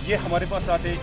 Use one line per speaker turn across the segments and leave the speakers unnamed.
ये हमारे पास आते हैं,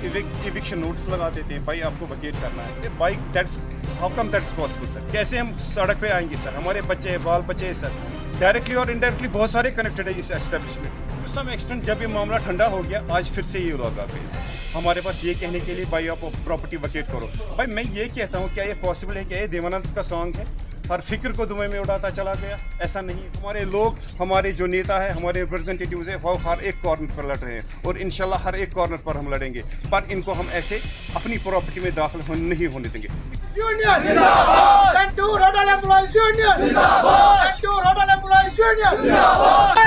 इविक्शन नोटिस लगा देते हैं, भाई आपको वकेट करना है। भाई that's how come that's possible sir? कैसे हम सड़क पे आएंगे सर? हमारे बच्चे बाल बच्चे हैं सर, डायरेक्टली और इनडायरेक्टली बहुत सारे कनेक्टेड है इस एस्टेब्लिशमेंट। टू सम एक्सटेंट जब ये मामला ठंडा हो गया, आज फिर से ये लोग आ गए सर हमारे पास ये कहने के लिए भाई आप प्रॉपर्टी वकेट करो। भाई मैं ये कहता हूँ, क्या ये पॉसिबल है? क्या ये देवानंद का सॉन्ग है? हर फिक्र को दुनिया में उड़ाता चला गया, ऐसा नहीं। हमारे लोग, हमारे जो नेता है, हमारे रिप्रेजेंटेटिव्स है, वो हर एक कॉर्नर पर लड़ रहे हैं और इंशाल्लाह हर एक कॉर्नर पर हम लड़ेंगे, पर इनको हम ऐसे अपनी प्रॉपर्टी में दाखिल नहीं होने देंगे।
Union जिंदाबाद, सेंटूर होटल एम्प्लॉइज यूनियन जिंदाबाद, सेंटूर होटल एम्प्लॉइज यूनियन जिंदाबाद,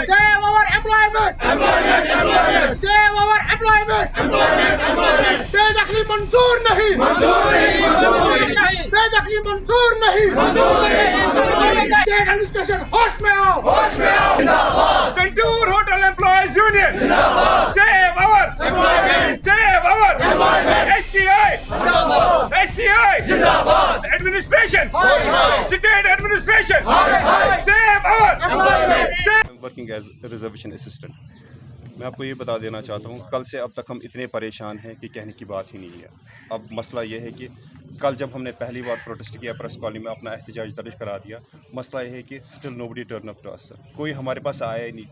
save our employment, save our employment, बेदखली मंजूर नहीं, बेदखली मंजूर नहीं, स्टेट एडमिनिस्ट्रेशन होश में आओ, जिंदाबाद,
सेंटूर होटल एम्प्लॉइज यूनियन
जिंदाबाद,
save our employment, save our SCI
जिंदाबाद,
administration,
हाय
state administration,
हाय
save our
employment.
working as a reservation assistant। मैं आपको ये बता देना चाहता हूँ, कल से अब तक हम इतने परेशान हैं कि कहने की बात ही नहीं है। अब मसला ये है कि कल जब हमने पहली बार प्रोटेस्ट किया, प्रेस कॉलोनी में अपना एहतजाज दर्ज करा दिया, मसला ये है कि still nobody turn up to us sir. कोई हमारे पास आया ही नहीं।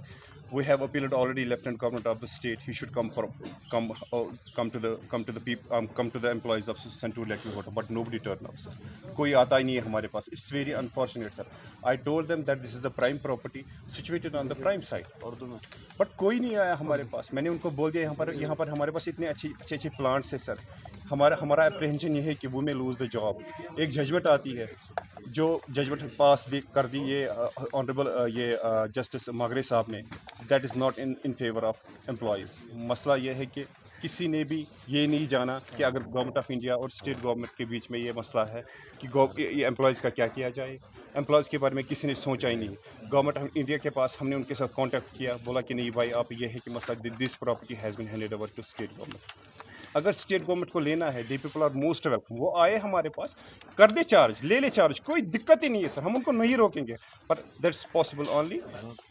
We have appealed already Lieutenant Governor of the state. He should come to the employees of Centur Electric Water, but nobody turned up, sir. कोई आता ही नहीं है हमारे पास. It's very unfortunate, sir. I told them that this is the prime property situated on the prime side. But कोई नहीं आया हमारे पास. मैंने उनको बोल दिया यहाँ पर हमारे पास इतने अच्छे प्लांट्स हैं सर. हमारा अप्रीहेंशन ये है कि वो may lose the job. एक जजमेंट आती है, जो जजमेंट पास कर दी ये ऑनरेबल जस्टिस मागरे साहब ने, that is not in favour of employees. मसला ये है कि किसी ने भी ये नहीं जाना कि अगर गवर्नमेंट ऑफ इंडिया और स्टेट गवर्नमेंट के बीच में ये मसला है कि ये एम्प्लॉयज़ का क्या किया जाए। एम्प्लॉयज़ के बारे में किसी ने सोचा ही नहीं। गवर्नमेंट ऑफ इंडिया के पास हमने उनके साथ कॉन्टैक्ट किया, बोला कि नहीं भाई आप ये है कि मसला this property has been handed over to state government. अगर स्टेट गवर्नमेंट को लेना है, the people are most welcome. वो आए हमारे पास, कर दे चार्ज, ले चार्ज, कोई दिक्कत ही नहीं है सर, हम उनको नहीं रोकेंगे। पर दैट्स पॉसिबल ओनली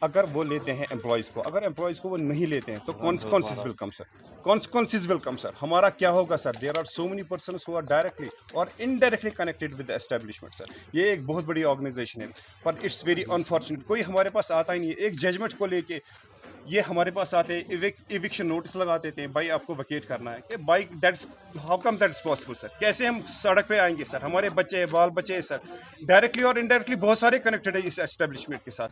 अगर वो लेते हैं एम्प्लॉयज़ को। अगर एम्प्लॉयज़ को वो नहीं लेते हैं तो consequences will come sir, consequences will come sir. हमारा क्या होगा sir? There are so many persons who are directly और indirectly connected with the establishment sir. ये एक बहुत बड़ी ऑर्गेनाइजेशन है, पर इट्स वेरी अनफॉर्चुनेट कोई हमारे पास आता ही नहीं है। एक जजमेंट को लेके ये हमारे पास आते हैं, इविक्शन नोटिस लगा देते हैं, भाई आपको वकेट करना है। कि भाई that's how come that's possible sir? कैसे हम सड़क पे आएंगे सर? हमारे बच्चे बाल बच्चे हैं सर, डायरेक्टली और इनडायरेक्टली बहुत सारे कनेक्टेड है इस एस्टेब्लिशमेंट के साथ।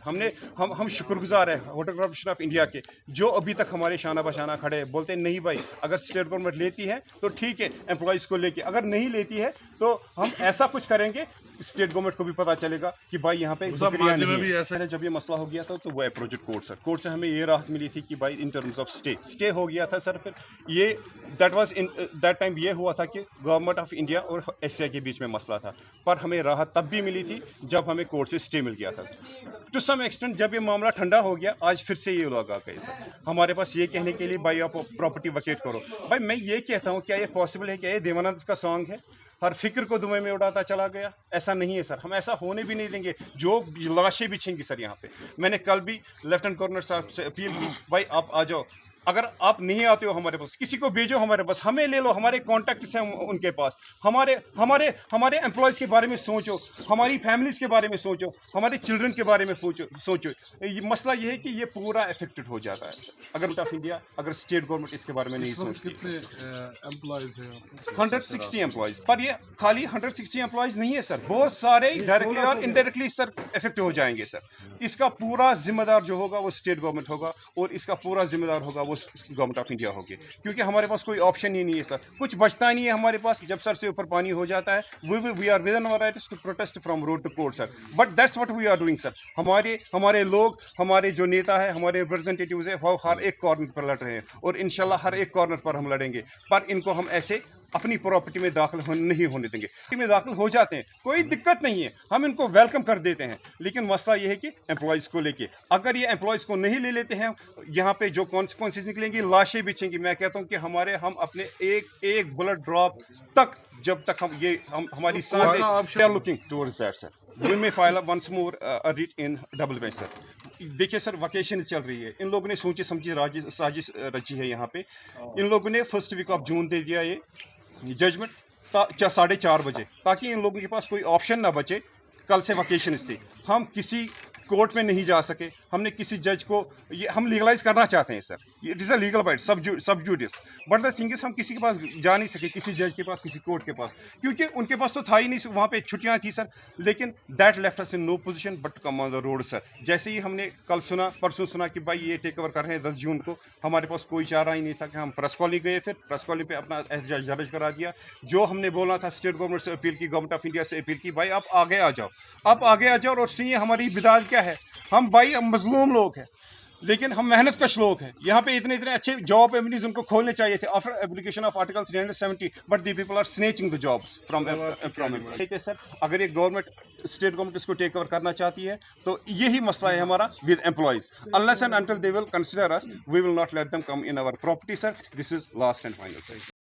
हम शुक्रगुजार हैं होटल कॉर्पोरेशन ऑफ इंडिया के, जो अभी तक हमारे शाना बशाना खड़े हैं, बोलते हैं नहीं भाई अगर स्टेट गवर्नमेंट लेती है तो ठीक है एम्प्लॉयज़ को लेके, अगर नहीं लेती है तो हम ऐसा कुछ करेंगे स्टेट गवर्नमेंट को भी पता चलेगा कि भाई यहाँ पे भी ऐसा है। जब ये मसला हो गया था तो वो अप्रोच कोर्ट सर, कोर्ट से हमें ये राहत मिली थी कि भाई इन टर्म्स ऑफ स्टे हो गया था सर। फिर ये दैट टाइम ये हुआ था कि गवर्नमेंट ऑफ इंडिया और एससीआई के बीच में मसला था, पर हमें राहत तब भी मिली थी जब हमें कोर्ट से स्टे मिल गया था। टू सम एक्सटेंट जब ये मामला ठंडा हो गया, आज फिर से ये लोग आ गए सर हमारे पास ये कहने के लिए भाई आप प्रॉपर्टी वकेट करो। भाई मैं ये कहता हूँ, क्या ये पॉसिबल है? क्या ये देवानंद का सॉन्ग है? हर फिक्र को दुनिया में उड़ाता चला गया, ऐसा नहीं है सर। हम ऐसा होने भी नहीं देंगे। जो लाशें बिछेंगी सर यहाँ पे, मैंने कल भी लेफ्टिनेंट गवर्नर साहब से अपील की, भाई आप आ जाओ, अगर आप नहीं आते हो हमारे पास, किसी को भेजो हमारे पास, हमें ले लो, हमारे कॉन्टैक्ट्स हैं उनके पास। हमारे एम्प्लॉयज़ के बारे में सोचो, हमारी फैमिलीज़ के बारे में सोचो, हमारे चिल्ड्रन के बारे में सोचो। ये मसला ये है कि ये पूरा अफेक्टेड हो जाता है अगर गवर्नमेंट ऑफ इंडिया, अगर स्टेट गवर्नमेंट इसके बारे में नहीं सोचती। 160 एम्प्लॉयज़, पर ये खाली 160 एम्प्लॉयज़ नहीं है सर, बहुत सारे डायरेक्टली और इनडायरेक्टली सर इफेक्ट हो जाएंगे सर। इसका पूरा जिम्मेदार जो होगा वो स्टेट गवर्नमेंट होगा, और इसका पूरा जिम्मेदार होगा गवर्नमेंट ऑफ इंडिया होगी, क्योंकि हमारे पास कोई ऑप्शन ही नहीं है सर, कुछ बचता ही नहीं है हमारे पास। जब सर से ऊपर पानी हो जाता है, we are within our rights to protest from road to court sir, but that's what we are doing sir. हमारे लोग, हमारे जो नेता है, हमारे रिप्रेजेंटेटिव्स है, वो हर एक कॉर्नर पर लड़ रहे हैं और इंशाल्लाह हर एक कॉर्नर पर हम लड़ेंगे, पर इनको हम ऐसे अपनी प्रॉपर्टी में दाखिल नहीं होने देंगे। में दाखिल हो जाते हैं, कोई दिक्कत नहीं है, हम इनको वेलकम कर देते हैं, लेकिन मसला ये है कि एम्प्लॉयज़ को लेके, अगर ये एम्प्लॉयज़ को नहीं ले लेते हैं, यहाँ पे जो कॉन्सिक्वेंसेस निकलेंगी, लाशें बिछेंगी। मैं कहता हूँ कि हम अपने एक ब्लड ड्रॉप तक, जब तक हम हमारी सांसें looking towards that sir. We may file once more writ in double bench sir. देखिए सर, वकेशन चल रही है, इन लोगों ने सोची समझी साजिश रची है यहाँ पे। इन लोगों ने 1 वीक ऑफ जून दे दिया ये जजमेंट 4:30 बजे, ताकि इन लोगों के पास कोई ऑप्शन ना बचे। कल से वकेशन थी, हम किसी कोर्ट में नहीं जा सके, हमने किसी जज को, ये हम लीगलाइज करना चाहते हैं sir, it is a legal bite sub judice, but the thing is हम किसी के पास जा नहीं सके, किसी जज के पास, किसी कोर्ट के पास, क्योंकि उनके पास तो था ही नहीं, वहाँ पे छुट्टियाँ थी सर। लेकिन that left us in no position but come on the road sir. जैसे ही हमने कल सुना, परसों सुना कि भाई ये टेक ओवर कर रहे हैं 10 जून को, हमारे पास कोई चारा ही नहीं था कि हम प्रेस कॉलोनी गए, फिर प्रेस कॉलोनी पे अपना एहतजाज दर्ज करा दिया। जो हमने बोलना था, स्टेट गवर्नमेंट से अपील की, गवर्नमेंट ऑफ इंडिया से अपील की, भाई आप आगे आ जाओ, आप आगे आ जाओ और सुनिए हमारी बिदात क्या है। हम भाई मजलूम लोग हैं, लेकिन हम मेहनत कश लोग हैं। यहाँ पे इतने अच्छे जॉब एवेन्यूज उनको खोलने चाहिए थे after application of article 370, but the people are snatching the jobs from employment. ठीक है सर, अगर ये गवर्नमेंट, स्टेट गवर्नमेंट इसको टेक ओवर करना चाहती है तो यही मसला है हमारा with employees. Unless and until they will consider us, we will not let them come in our property sir. This is last and final sir.